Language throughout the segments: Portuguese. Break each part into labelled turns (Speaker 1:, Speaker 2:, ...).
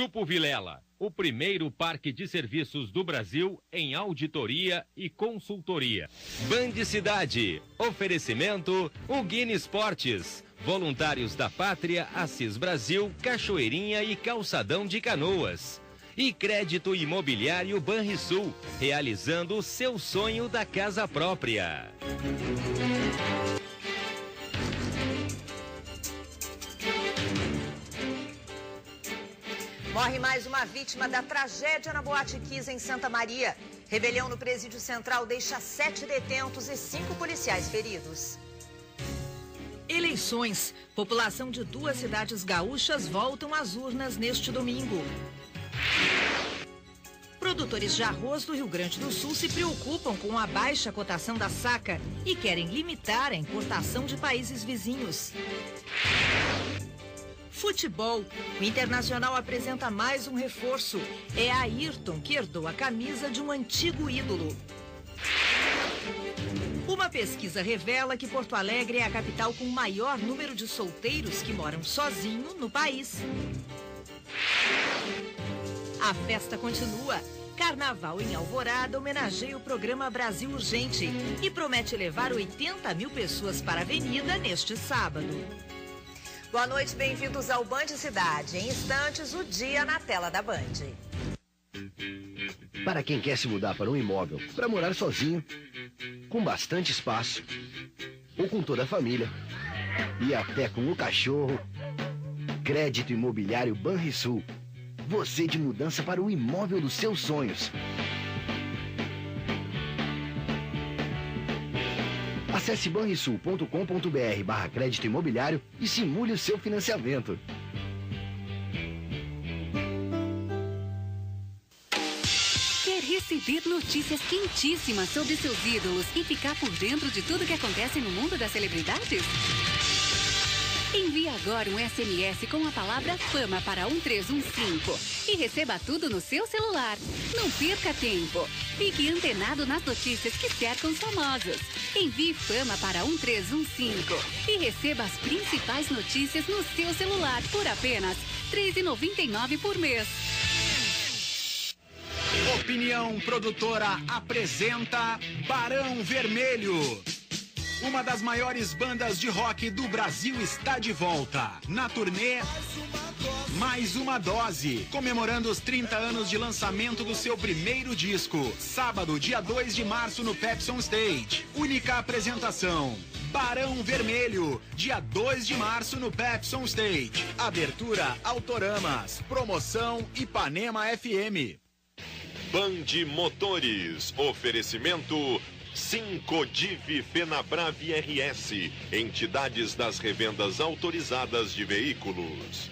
Speaker 1: Grupo Vilela, o primeiro parque de serviços do Brasil em auditoria e consultoria. Band Cidade, oferecimento Ugine Esportes, Voluntários da Pátria, Assis Brasil, Cachoeirinha e Calçadão de Canoas. E Crédito Imobiliário Banrisul, realizando o seu sonho da casa própria.
Speaker 2: Morre mais uma vítima da tragédia na Boate Kiss em Santa Maria. Rebelião no Presídio Central deixa 7 detentos e 5 policiais feridos. Eleições. População de 2 cidades gaúchas voltam às urnas neste domingo. Produtores de arroz do Rio Grande do Sul se preocupam com a baixa cotação da saca e querem limitar a importação de países vizinhos. Futebol. O Internacional apresenta mais um reforço. É Ayrton que herdou a camisa de um antigo ídolo. Uma pesquisa revela que Porto Alegre é a capital com o maior número de solteiros que moram sozinhos no país. A festa continua. Carnaval em Alvorada homenageia o programa Brasil Urgente e promete levar 80 mil pessoas para a avenida neste sábado. Boa noite, bem-vindos ao Band Cidade. Em instantes, o dia na tela da Band.
Speaker 3: Para quem quer se mudar para um imóvel, para morar sozinho, com bastante espaço, ou com toda a família, e até com o cachorro, Crédito Imobiliário Banrisul. Você de mudança para o imóvel dos seus sonhos. Acesse banrisul.com.br/crédito imobiliário e simule o seu financiamento.
Speaker 4: Quer receber notícias quentíssimas sobre seus ídolos e ficar por dentro de tudo que acontece no mundo das celebridades? Envie agora um SMS com a palavra FAMA para 1315 e receba tudo no seu celular. Não perca tempo. Fique antenado nas notícias que cercam os famosos. Envie FAMA para 1315 e receba as principais notícias no seu celular por apenas R$ 3,99 por mês.
Speaker 5: Opinião Produtora apresenta Barão Vermelho. Uma das maiores bandas de rock do Brasil está de volta. Na turnê Mais Uma Dose, comemorando os 30 anos de lançamento do seu primeiro disco. Sábado, dia 2 de março, no Pepsi On Stage. Única apresentação. Barão Vermelho, dia 2 de março no Pepsi On Stage. Abertura Autoramas, promoção Ipanema FM.
Speaker 6: Band Motores, oferecimento Sincodiv, Fenabrave RS, entidades das revendas autorizadas de veículos.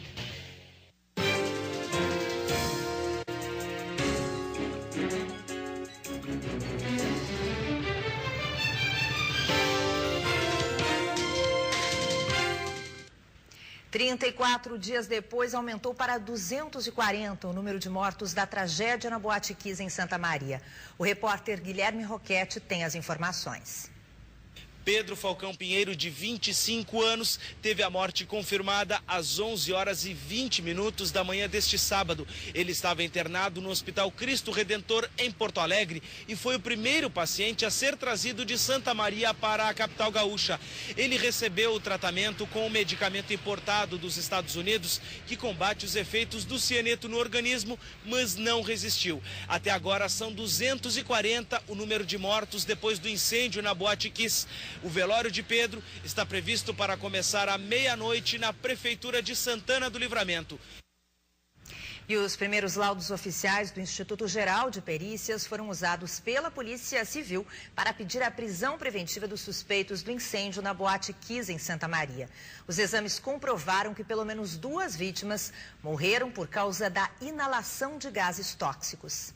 Speaker 2: Trinta e 4 dias depois, aumentou para 240 o número de mortos da tragédia na Boate Kiss em Santa Maria. O repórter Guilherme Roquete tem as informações.
Speaker 7: Pedro Falcão Pinheiro, de 25 anos, teve a morte confirmada às 11 horas e 20 minutos da manhã deste sábado. Ele estava internado no Hospital Cristo Redentor, em Porto Alegre, e foi o primeiro paciente a ser trazido de Santa Maria para a capital gaúcha. Ele recebeu o tratamento com um medicamento importado dos Estados Unidos que combate os efeitos do cianeto no organismo, mas não resistiu. Até agora são 240 o número de mortos depois do incêndio na Boate Kiss. O velório de Pedro está previsto para começar à meia-noite na Prefeitura de Santana do Livramento.
Speaker 2: E os primeiros laudos oficiais do Instituto Geral de Perícias foram usados pela Polícia Civil para pedir a prisão preventiva dos suspeitos do incêndio na Boate Kiss em Santa Maria. Os exames comprovaram que pelo menos 2 vítimas morreram por causa da inalação de gases tóxicos.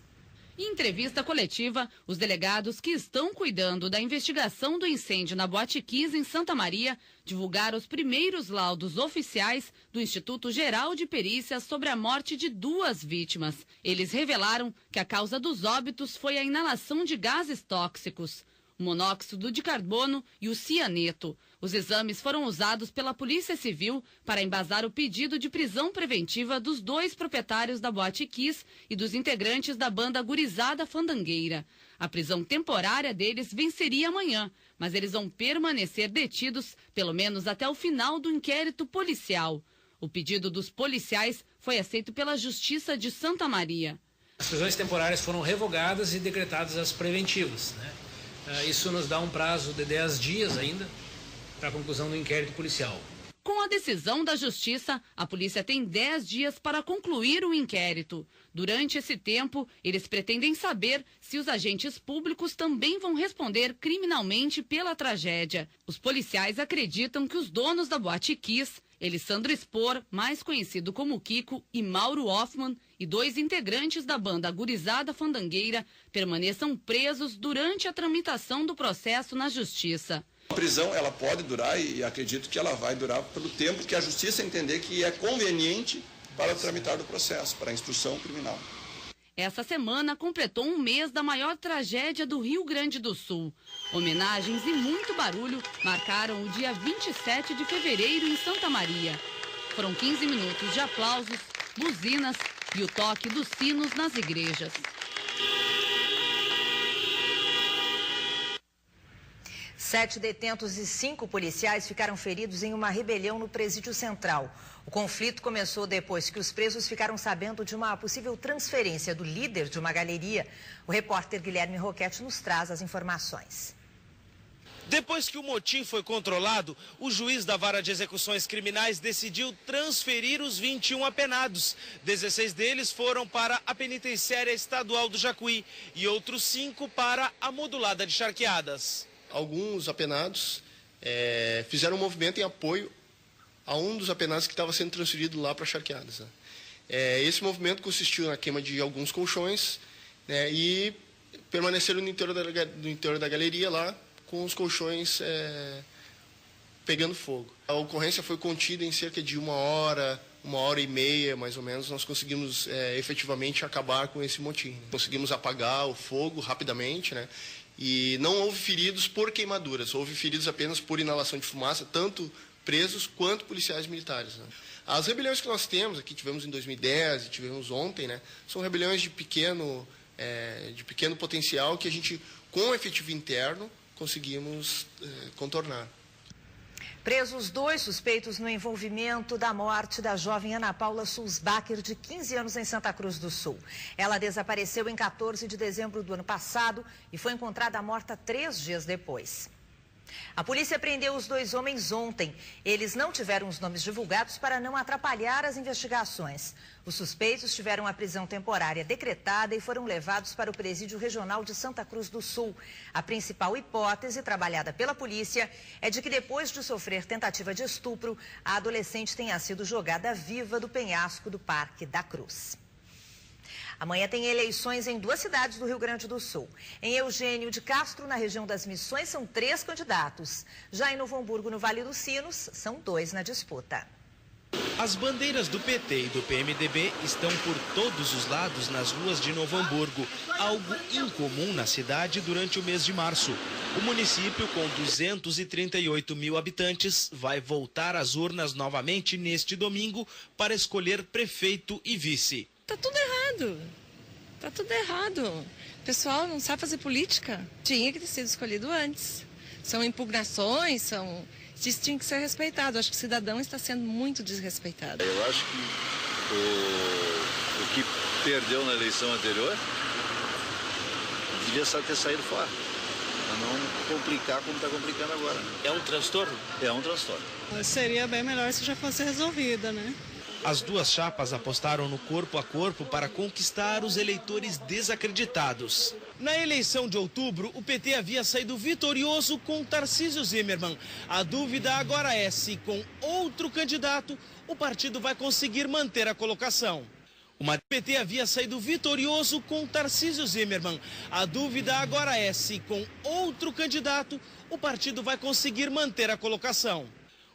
Speaker 8: Em entrevista coletiva, os delegados que estão cuidando da investigação do incêndio na Boate Kiss em Santa Maria divulgaram os primeiros laudos oficiais do Instituto Geral de Perícias sobre a morte de 2 vítimas. Eles revelaram que a causa dos óbitos foi a inalação de gases tóxicos. o monóxido de carbono e o cianeto. Os exames foram usados pela Polícia Civil para embasar o pedido de prisão preventiva dos 2 proprietários da Boate Kiss e dos integrantes da banda Gurizada Fandangueira. A prisão temporária deles venceria amanhã, mas eles vão permanecer detidos pelo menos até o final do inquérito policial. O pedido dos policiais foi aceito pela Justiça de Santa Maria.
Speaker 9: As prisões temporárias foram revogadas e decretadas as preventivas, né? Isso nos dá um prazo de 10 dias ainda para a conclusão do inquérito policial.
Speaker 8: Com a decisão da Justiça, a polícia tem 10 dias para concluir o inquérito. Durante esse tempo, eles pretendem saber se os agentes públicos também vão responder criminalmente pela tragédia. Os policiais acreditam que os donos da Boate Kiss, Elisandro Spor, mais conhecido como Kiko, e Mauro Hoffman, e 2 integrantes da banda Gurizada Fandangueira, permaneçam presos durante a tramitação do processo na Justiça.
Speaker 10: A prisão ela pode durar e acredito que ela vai durar pelo tempo que a Justiça entender que é conveniente para o tramitar do processo, para a instrução criminal.
Speaker 8: Essa semana completou um mês da maior tragédia do Rio Grande do Sul. Homenagens e muito barulho marcaram o dia 27 de fevereiro em Santa Maria. Foram 15 minutos de aplausos, buzinas e o toque dos sinos nas igrejas.
Speaker 2: Sete detentos e 5 policiais ficaram feridos em uma rebelião no Presídio Central. O conflito começou depois que os presos ficaram sabendo de uma possível transferência do líder de uma galeria. O repórter Guilherme Roquete nos traz as informações.
Speaker 7: Depois que o motim foi controlado, o juiz da Vara de Execuções Criminais decidiu transferir os 21 apenados. 16 deles foram para a Penitenciária Estadual do Jacuí e outros 5 para a Modulada de Charqueadas.
Speaker 11: Alguns apenados fizeram um movimento em apoio a um dos apenados que estava sendo transferido lá para Charqueadas. Né? Esse movimento consistiu na queima de alguns colchões, né, e permaneceram no interior da galeria lá com os colchões pegando fogo. A ocorrência foi contida em cerca de 1 hora e meia, mais ou menos. Nós conseguimos efetivamente acabar com esse motim. Conseguimos apagar o fogo rapidamente, né? E não houve feridos por queimaduras, houve feridos apenas por inalação de fumaça, tanto presos quanto policiais militares. Né? As rebeliões que nós temos, aqui tivemos em 2010 e tivemos ontem, né, são rebeliões de pequeno potencial que a gente, com o efetivo interno, conseguimos contornar.
Speaker 2: Presos 2 suspeitos no envolvimento da morte da jovem Ana Paula Sulzbacher, de 15 anos, em Santa Cruz do Sul. Ela desapareceu em 14 de dezembro do ano passado e foi encontrada morta 3 dias depois. A polícia prendeu os 2 homens ontem. Eles não tiveram os nomes divulgados para não atrapalhar as investigações. Os suspeitos tiveram a prisão temporária decretada e foram levados para o Presídio Regional de Santa Cruz do Sul. A principal hipótese trabalhada pela polícia é de que, depois de sofrer tentativa de estupro, a adolescente tenha sido jogada viva do penhasco do Parque da Cruz. Amanhã tem eleições em 2 cidades do Rio Grande do Sul. Em Eugênio de Castro, na região das Missões, são 3 candidatos. Já em Novo Hamburgo, no Vale dos Sinos, são 2 na disputa.
Speaker 7: As bandeiras do PT e do PMDB estão por todos os lados nas ruas de Novo Hamburgo, algo incomum na cidade durante o mês de março. O município, com 238 mil habitantes, vai voltar às urnas novamente neste domingo para escolher prefeito e vice.
Speaker 12: Tá tudo errado. Tá tudo errado. O pessoal não sabe fazer política. Tinha que ter sido escolhido antes. São impugnações, isso tinha que ser respeitado. Acho que o cidadão está sendo muito desrespeitado.
Speaker 13: Eu acho que o que perdeu na eleição anterior devia só ter saído fora. Para não complicar como está complicando agora.
Speaker 7: É um transtorno?
Speaker 13: É um transtorno.
Speaker 14: Seria bem melhor se já fosse resolvida, né?
Speaker 7: As 2 chapas apostaram no corpo a corpo para conquistar os eleitores desacreditados. Na eleição de outubro, o PT havia saído vitorioso com Tarcísio Zimmermann. A dúvida agora é se, com outro candidato, o partido vai conseguir manter a colocação. O PT havia saído vitorioso com Tarcísio Zimmermann. A dúvida agora é se, com outro candidato, o partido vai conseguir manter a colocação.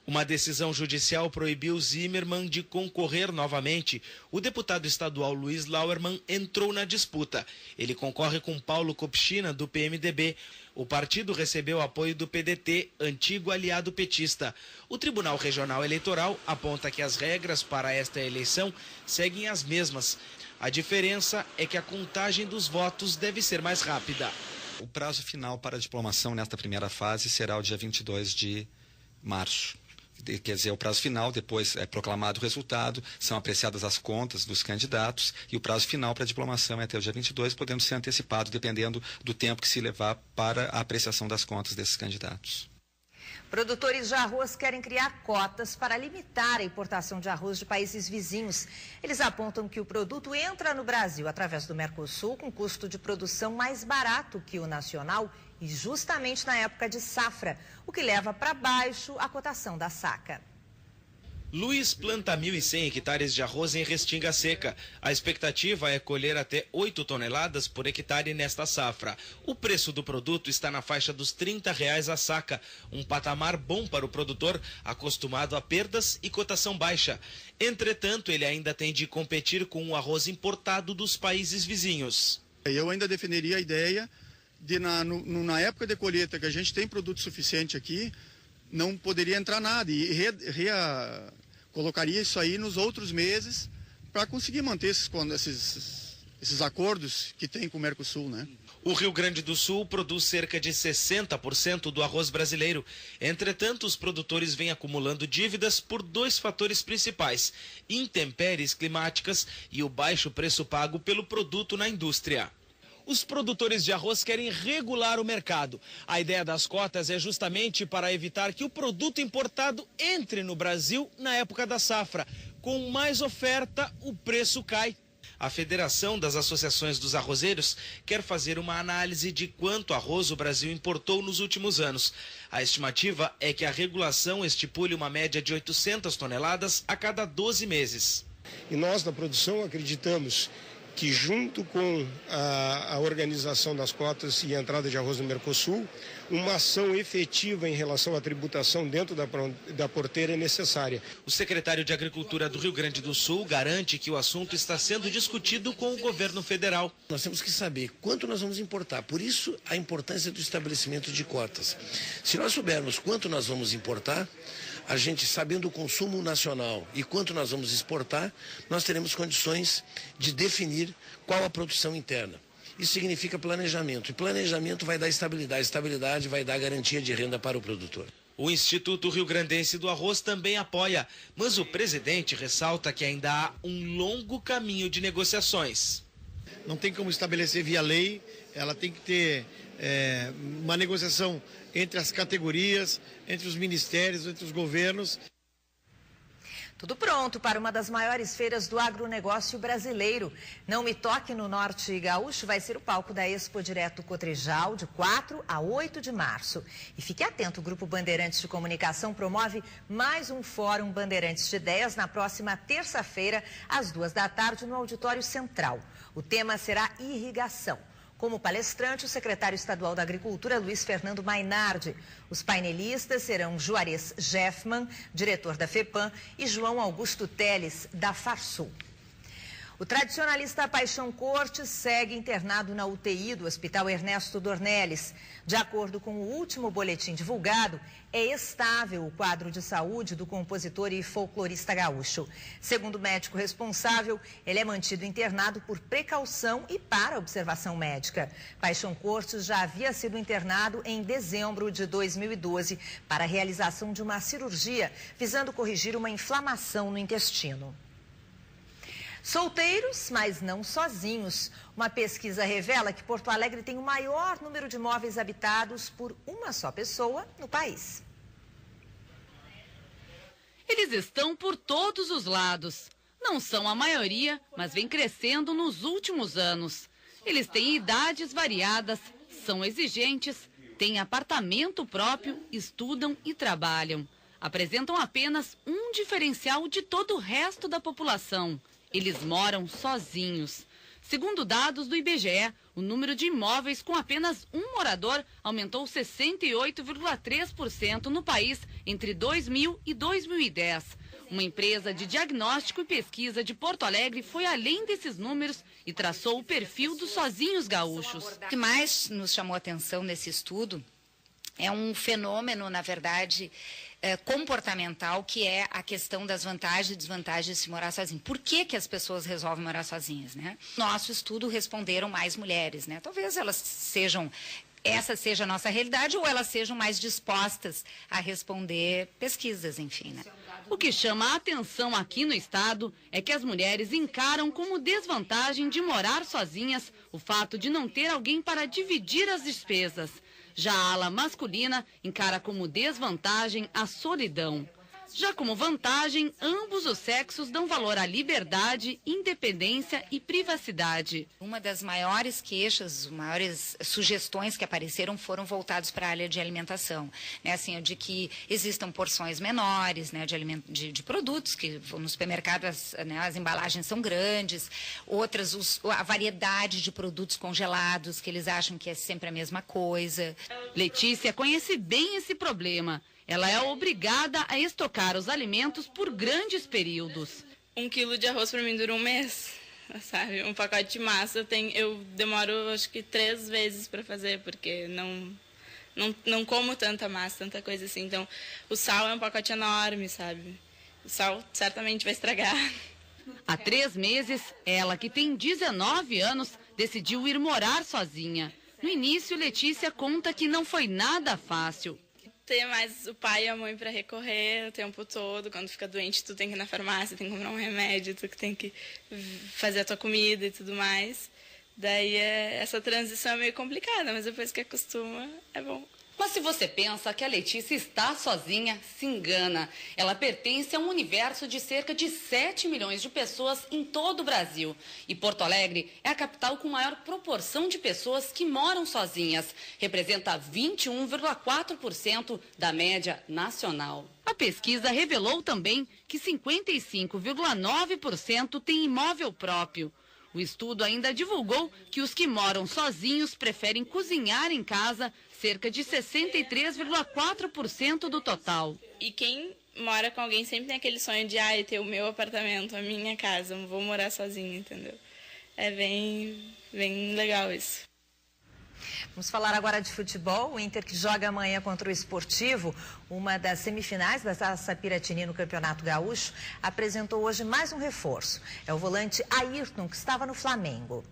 Speaker 7: Uma decisão judicial proibiu Zimmermann de concorrer novamente. O deputado estadual Luiz Lauermann entrou na disputa. Ele concorre com Paulo Kopchina, do PMDB. O partido recebeu apoio do PDT, antigo aliado petista. O Tribunal Regional Eleitoral aponta que as regras para esta eleição seguem as mesmas. A diferença é que a contagem dos votos deve ser mais rápida.
Speaker 15: O prazo final para a diplomação nesta primeira fase será o dia 22 de março. Quer dizer, o prazo final, depois é proclamado o resultado, são apreciadas as contas dos candidatos e o prazo final para a diplomação é até o dia 22, podendo ser antecipado, dependendo do tempo que se levar para a apreciação das contas desses candidatos.
Speaker 2: Produtores de arroz querem criar cotas para limitar a importação de arroz de países vizinhos. Eles apontam que o produto entra no Brasil através do Mercosul com custo de produção mais barato que o nacional e justamente na época de safra, o que leva para baixo a cotação da saca.
Speaker 7: Luiz planta 1.100 hectares de arroz em Restinga Seca. A expectativa é colher até 8 toneladas por hectare nesta safra. O preço do produto está na faixa dos R$30 a saca, um patamar bom para o produtor, acostumado a perdas e cotação baixa. Entretanto, ele ainda tem de competir com o arroz importado dos países vizinhos.
Speaker 16: Eu ainda defenderia a ideia de, na época de colheita que a gente tem produto suficiente aqui, não poderia entrar nada e colocaria isso aí nos outros meses para conseguir manter esses acordos que tem com o Mercosul, né?
Speaker 7: O Rio Grande do Sul produz cerca de 60% do arroz brasileiro. Entretanto, os produtores vêm acumulando dívidas por dois fatores principais: intempéries climáticas e o baixo preço pago pelo produto na indústria. Os produtores de arroz querem regular o mercado. A ideia das cotas é justamente para evitar que o produto importado entre no Brasil na época da safra. Com mais oferta, o preço cai. A Federação das Associações dos Arrozeiros quer fazer uma análise de quanto arroz o Brasil importou nos últimos anos. A estimativa é que a regulação estipule uma média de 800 toneladas a cada 12 meses.
Speaker 17: E nós, da produção, acreditamos que junto com a organização das cotas e a entrada de arroz no Mercosul, uma ação efetiva em relação à tributação dentro da porteira é necessária.
Speaker 7: O secretário de Agricultura do Rio Grande do Sul garante que o assunto está sendo discutido com o governo federal.
Speaker 18: Nós temos que saber quanto nós vamos importar, por isso a importância do estabelecimento de cotas. Se nós soubermos quanto nós vamos importar, a gente, sabendo o consumo nacional e quanto nós vamos exportar, nós teremos condições de definir qual a produção interna. Isso significa planejamento. E planejamento vai dar estabilidade. Estabilidade vai dar garantia de renda para o produtor.
Speaker 7: O Instituto Rio Grandense do Arroz também apoia, mas o presidente ressalta que ainda há um longo caminho de negociações.
Speaker 19: Não tem como estabelecer via lei, ela tem que ter uma negociação entre as categorias, entre os ministérios, entre os governos.
Speaker 2: Tudo pronto para uma das maiores feiras do agronegócio brasileiro. Não Me Toque, no Norte Gaúcho, vai ser o palco da Expo Direto Cotrijal, de 4 a 8 de março. E fique atento, o Grupo Bandeirantes de Comunicação promove mais um Fórum Bandeirantes de Ideias na próxima terça-feira, às 2 da tarde, no Auditório Central. O tema será irrigação. Como palestrante, o secretário estadual da Agricultura, Luiz Fernando Mainardi. Os painelistas serão Juarez Jeffman, diretor da FEPAM, e João Augusto Teles, da Farsul. O tradicionalista Paixão Cortes segue internado na UTI do Hospital Ernesto Dornelles. De acordo com o último boletim divulgado, é estável o quadro de saúde do compositor e folclorista gaúcho. Segundo o médico responsável, ele é mantido internado por precaução e para observação médica. Paixão Cortes já havia sido internado em dezembro de 2012 para a realização de uma cirurgia visando corrigir uma inflamação no intestino. Solteiros, mas não sozinhos. Uma pesquisa revela que Porto Alegre tem o maior número de imóveis habitados por uma só pessoa no país.
Speaker 8: Eles estão por todos os lados. Não são a maioria, mas vem crescendo nos últimos anos. Eles têm idades variadas, são exigentes, têm apartamento próprio, estudam e trabalham. Apresentam apenas um diferencial de todo o resto da população. Eles moram sozinhos. Segundo dados do IBGE, o número de imóveis com apenas um morador aumentou 68,3% no país entre 2000 e 2010. Uma empresa de diagnóstico e pesquisa de Porto Alegre foi além desses números e traçou o perfil dos sozinhos gaúchos.
Speaker 20: O que mais nos chamou a atenção nesse estudo é um fenômeno, na verdade, comportamental, que é a questão das vantagens e desvantagens de se morar sozinho. Por que as pessoas resolvem morar sozinhas, né? Nosso estudo responderam mais mulheres, né? Talvez essa seja a nossa realidade, ou elas sejam mais dispostas a responder pesquisas, enfim, né?
Speaker 8: O que chama a atenção aqui no estado é que as mulheres encaram como desvantagem de morar sozinhas o fato de não ter alguém para dividir as despesas. Já a ala masculina encara como desvantagem a solidão. Já como vantagem, ambos os sexos dão valor à liberdade, independência e privacidade.
Speaker 20: Uma das maiores queixas, maiores sugestões que apareceram foram voltados para a área de alimentação, né? Assim, de que existam porções menores, né, de produtos, que no supermercado as embalagens são grandes, outras, a variedade de produtos congelados, que eles acham que é sempre a mesma coisa.
Speaker 8: Letícia conhece bem esse problema. Ela é obrigada a estocar os alimentos por grandes períodos.
Speaker 21: 1 quilo de arroz para mim dura um mês, sabe? Um pacote de massa eu demoro acho que 3 vezes para fazer, porque não como tanta massa, tanta coisa assim. Então, o sal é um pacote enorme, sabe? O sal certamente vai estragar.
Speaker 8: Há 3 meses, ela, que tem 19 anos, decidiu ir morar sozinha. No início, Letícia conta que não foi nada fácil.
Speaker 21: Ter mais o pai e a mãe para recorrer o tempo todo. Quando fica doente, tu tem que ir na farmácia, tem que comprar um remédio, tu que tem que fazer a tua comida e tudo mais. Daí essa transição é meio complicada, mas depois que acostuma, é bom.
Speaker 8: Mas se você pensa que a Letícia está sozinha, se engana. Ela pertence a um universo de cerca de 7 milhões de pessoas em todo o Brasil. E Porto Alegre é a capital com maior proporção de pessoas que moram sozinhas. Representa 21,4% da média nacional. A pesquisa revelou também que 55,9% têm imóvel próprio. O estudo ainda divulgou que os que moram sozinhos preferem cozinhar em casa, cerca de 63,4% do total.
Speaker 21: E quem mora com alguém sempre tem aquele sonho de ter o meu apartamento, a minha casa, não vou morar sozinho, entendeu? É bem legal isso.
Speaker 2: Vamos falar agora de futebol. O Inter, que joga amanhã contra o Esportivo, uma das semifinais da Taça Piratini no Campeonato Gaúcho, apresentou hoje mais um reforço. É o volante Ayrton, que estava no Flamengo.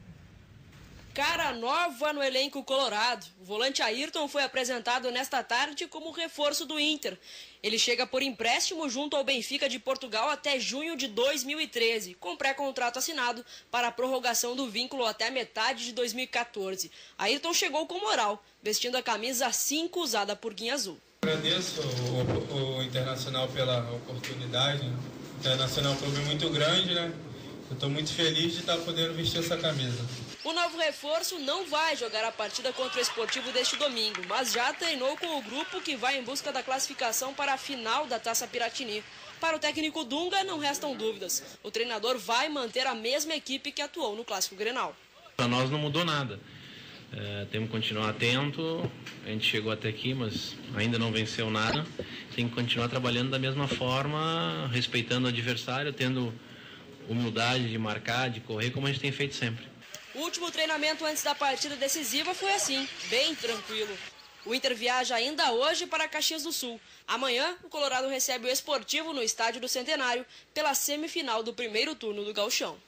Speaker 22: Cara nova no elenco colorado. O volante Ayrton foi apresentado nesta tarde como reforço do Inter. Ele chega por empréstimo junto ao Benfica de Portugal até junho de 2013, com pré-contrato assinado para a prorrogação do vínculo até metade de 2014. Ayrton chegou com moral, vestindo a camisa 5 usada por Guinha Azul.
Speaker 23: Agradeço o Internacional pela oportunidade. O Internacional é um clube muito grande, né? Eu estou muito feliz de estar podendo vestir essa camisa.
Speaker 22: O novo reforço não vai jogar a partida contra o Esportivo deste domingo, mas já treinou com o grupo que vai em busca da classificação para a final da Taça Piratini. Para o técnico Dunga, não restam dúvidas. O treinador vai manter a mesma equipe que atuou no Clássico Grenal.
Speaker 24: Para nós não mudou nada. Temos que continuar atento. A gente chegou até aqui, mas ainda não venceu nada. Tem que continuar trabalhando da mesma forma, respeitando o adversário, tendo humildade de marcar, de correr, como a gente tem feito sempre.
Speaker 22: O último treinamento antes da partida decisiva foi assim, bem tranquilo. O Inter viaja ainda hoje para Caxias do Sul. Amanhã, o Colorado recebe o Esportivo no Estádio do Centenário pela semifinal do primeiro turno do Gauchão.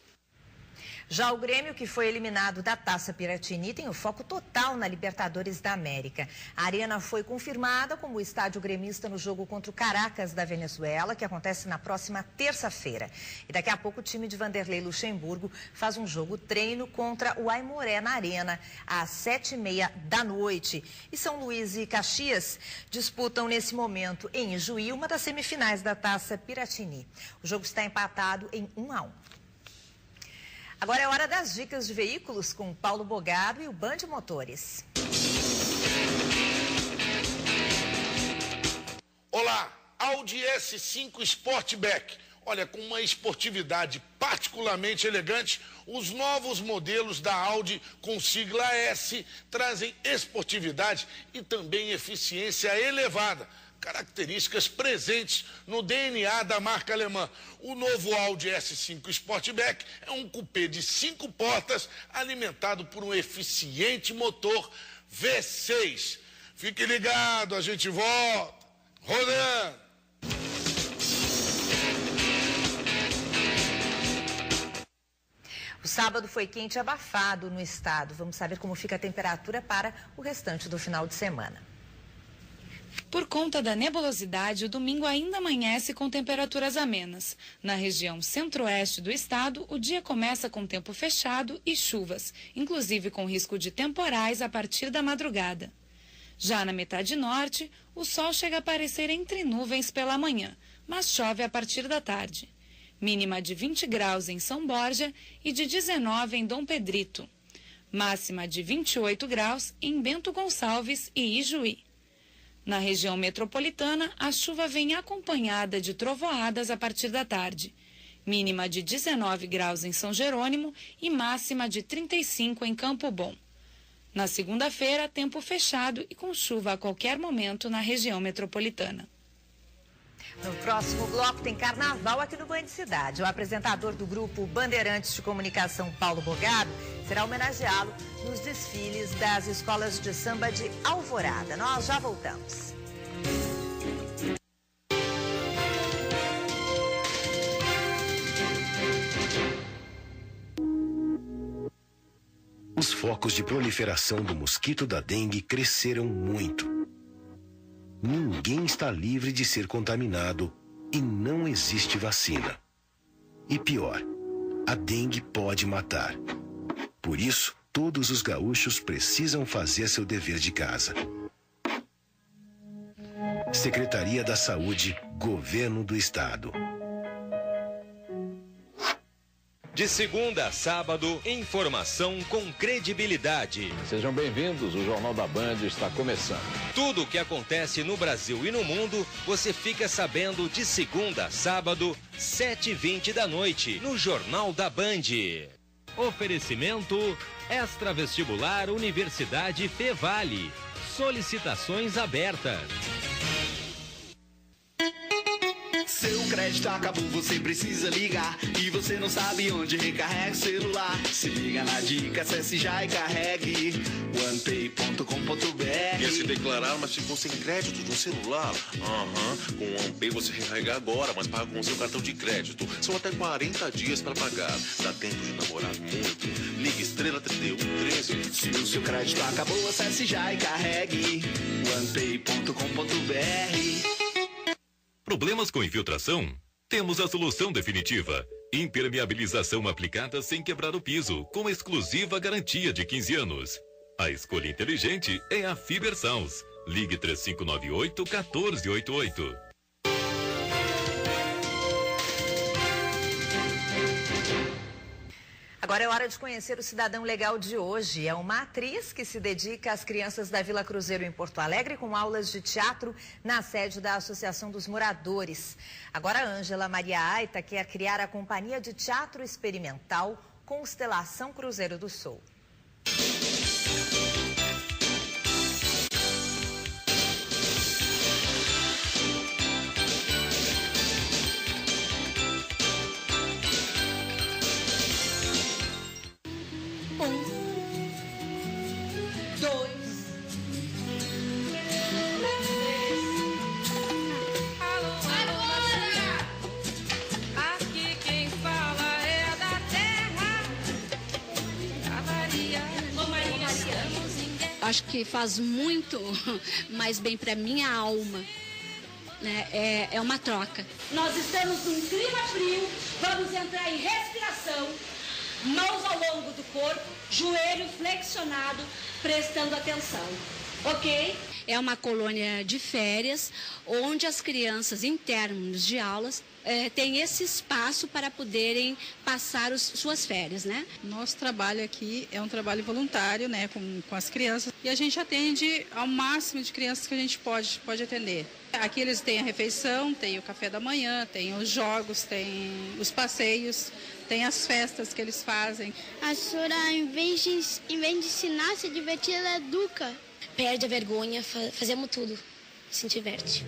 Speaker 2: Já o Grêmio, que foi eliminado da Taça Piratini, tem o foco total na Libertadores da América. A arena foi confirmada como o estádio gremista no jogo contra o Caracas da Venezuela, que acontece na próxima terça-feira. E daqui a pouco o time de Vanderlei Luxemburgo faz um jogo-treino contra o Aimoré na arena, às 7h30 da noite. E São Luís e Caxias disputam nesse momento em Ijuí uma das semifinais da Taça Piratini. O jogo está empatado em 1-1. Agora é hora das dicas de veículos com Paulo Bogado e o Band Motores.
Speaker 25: Olá, Audi S5 Sportback.
Speaker 1: Olha, com uma esportividade particularmente elegante, os novos modelos da Audi com sigla S trazem esportividade e também eficiência elevada, características presentes no DNA da marca alemã. O novo Audi S5 Sportback é um cupê de 5 portas alimentado por um eficiente motor V6. Fique ligado, a gente volta. Rodando.
Speaker 2: O sábado foi quente e abafado no estado. Vamos saber como fica a temperatura para o restante do final de semana.
Speaker 3: Por conta da nebulosidade, o domingo ainda amanhece com temperaturas amenas. Na região centro-oeste do estado, o dia começa com tempo fechado e chuvas, inclusive com risco de temporais a partir da madrugada. Já na metade norte, o sol chega a aparecer entre nuvens pela manhã, mas chove a partir da tarde. Mínima de 20 graus em São Borja e de 19 em Dom Pedrito. Máxima de 28 graus em Bento Gonçalves e Ijuí. Na região metropolitana, a chuva vem acompanhada de trovoadas a partir da tarde. Mínima de 19 graus em São Jerônimo e máxima de 35 em Campo Bom. Na segunda-feira, tempo fechado e com chuva a qualquer momento na região metropolitana.
Speaker 2: No próximo bloco tem carnaval aqui no Band Cidade. O apresentador do grupo Bandeirantes de Comunicação, Paulo Bogado, será homenageá-lo nos desfiles das escolas de samba de Alvorada. Nós já voltamos.
Speaker 4: Os focos de proliferação do mosquito da dengue cresceram muito. Ninguém está livre de ser contaminado e não existe vacina. E pior, a dengue pode matar. Por isso, todos os gaúchos precisam fazer seu dever de casa. Secretaria da Saúde, Governo do Estado.
Speaker 5: De segunda a sábado, informação com credibilidade.
Speaker 25: Sejam bem-vindos, o Jornal da Band está começando.
Speaker 5: Tudo o que acontece no Brasil e no mundo, você fica sabendo de segunda a sábado, 7h20 da noite, no Jornal da Band.
Speaker 26: Oferecimento Extravestibular Universidade Fevale. Solicitações abertas.
Speaker 27: Seu crédito acabou, você precisa ligar e você não sabe onde recarrega o celular. Se liga na dica, acesse já e carregue onepay.com.br.
Speaker 6: Quer se declarar, mas ficou sem crédito no celular? Com o OnePay você recarrega agora, mas paga com o seu cartão de crédito. São até 40 dias para pagar. Dá tempo de namorar muito. Ligue estrela 3113.
Speaker 27: Se o seu crédito acabou, acesse já e carregue onepay.com.br.
Speaker 28: Problemas com infiltração? Temos a solução definitiva. Impermeabilização aplicada sem quebrar o piso, com exclusiva garantia de 15 anos. A escolha inteligente é a Fibersounds. Ligue 3598-1488.
Speaker 2: Agora é hora de conhecer o Cidadão Legal de hoje. É uma atriz que se dedica às crianças da Vila Cruzeiro em Porto Alegre com aulas de teatro na sede da Associação dos Moradores. Agora, Ângela Maria Aita quer criar a companhia de teatro experimental Constelação Cruzeiro do Sul.
Speaker 29: Acho que faz muito mais bem para minha alma, né? É uma troca.
Speaker 30: Nós estamos num clima frio, vamos entrar em respiração, mãos ao longo do corpo, joelho flexionado, prestando atenção, ok?
Speaker 29: é uma colônia de férias, onde as crianças, em términos de aulas, têm esse espaço para poderem passar suas férias, né?
Speaker 9: Nosso trabalho aqui é um trabalho voluntário, né, com as crianças, e a gente atende ao máximo de crianças que a gente pode atender. Aqui eles têm a refeição, tem o café da manhã, tem os jogos, tem os passeios, tem as festas que eles fazem.
Speaker 10: A senhora, em vez de ensinar, se divertir, ela educa.
Speaker 11: Perde a vergonha, fazemos tudo, se diverte.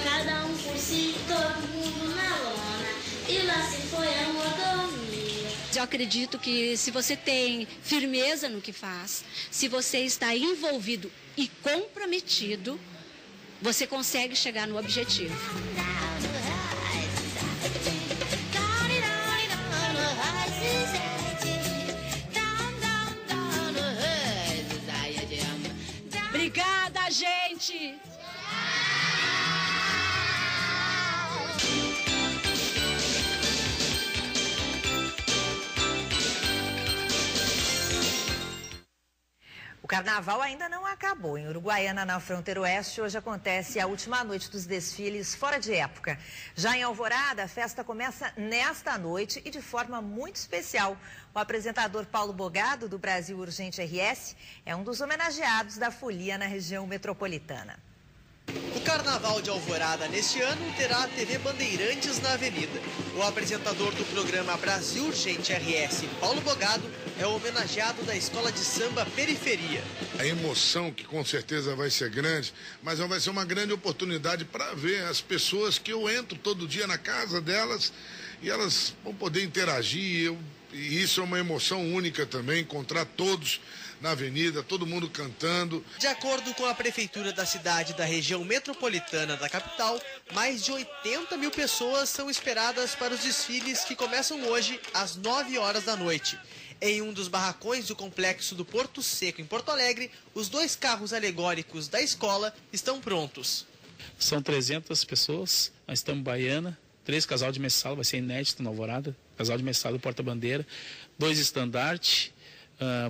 Speaker 10: Cada um por si, todo mundo na lona, e lá se foi a monotonia.
Speaker 29: Eu acredito que se você tem firmeza no que faz, se você está envolvido e comprometido, você consegue chegar no objetivo. Obrigada, gente!
Speaker 2: O carnaval ainda não acabou. Em Uruguaiana, na fronteira oeste, hoje acontece a última noite dos desfiles fora de época. Já em Alvorada, a festa começa nesta noite e de forma muito especial. O apresentador Paulo Bogado, do Brasil Urgente RS, é um dos homenageados da folia na região metropolitana.
Speaker 12: O Carnaval de Alvorada neste ano terá a TV Bandeirantes na Avenida. O apresentador do programa Brasil Urgente RS, Paulo Bogado, é o homenageado da Escola de Samba Periferia.
Speaker 1: A emoção, que com certeza vai ser grande, mas vai ser uma grande oportunidade para ver as pessoas que eu entro todo dia na casa delas e elas vão poder interagir. E isso é uma emoção única também, encontrar todos na avenida, todo mundo cantando.
Speaker 12: De acordo com a prefeitura da cidade da região metropolitana da capital, mais de 80 mil pessoas são esperadas para os desfiles que começam hoje às 9 horas da noite. Em um dos barracões do complexo do Porto Seco, em Porto Alegre, os 2 carros alegóricos da escola estão prontos.
Speaker 13: São 300 pessoas, nós estamos Baiana, 3 casal de messala, vai ser inédito na Alvorada, casal de messala do porta-bandeira, 2 estandarte,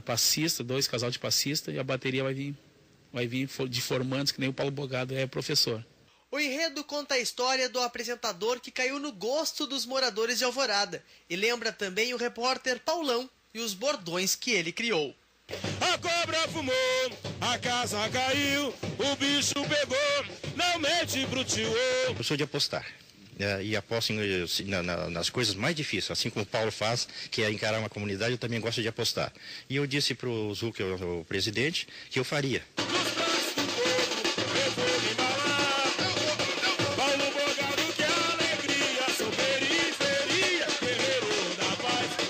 Speaker 13: passista, 2 casal de passista, e a bateria vai vir de formandos, que nem o Paulo Bogado é professor.
Speaker 12: O enredo conta a história do apresentador que caiu no gosto dos moradores de Alvorada e lembra também o repórter Paulão e os bordões que ele criou.
Speaker 14: A cobra fumou, a casa caiu, o bicho pegou, não mente pro tio.
Speaker 15: Eu sou de apostar. E aposto nas coisas mais difíceis, assim como o Paulo faz, que é encarar uma comunidade, eu também gosto de apostar. E eu disse para o Zuc, o presidente, que eu faria.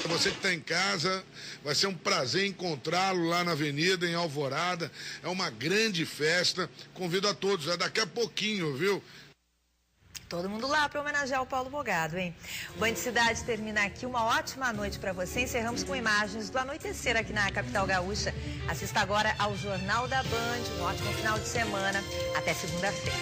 Speaker 1: Você que está em casa, vai ser um prazer encontrá-lo lá na avenida, em Alvorada. É uma grande festa. Convido a todos, é daqui a pouquinho, viu?
Speaker 2: Todo mundo lá para homenagear o Paulo Bogado, hein? O Band Cidade termina aqui. Uma ótima noite para você. Encerramos com imagens do anoitecer aqui na capital gaúcha. Assista agora ao Jornal da Band. Um ótimo final de semana. Até segunda-feira.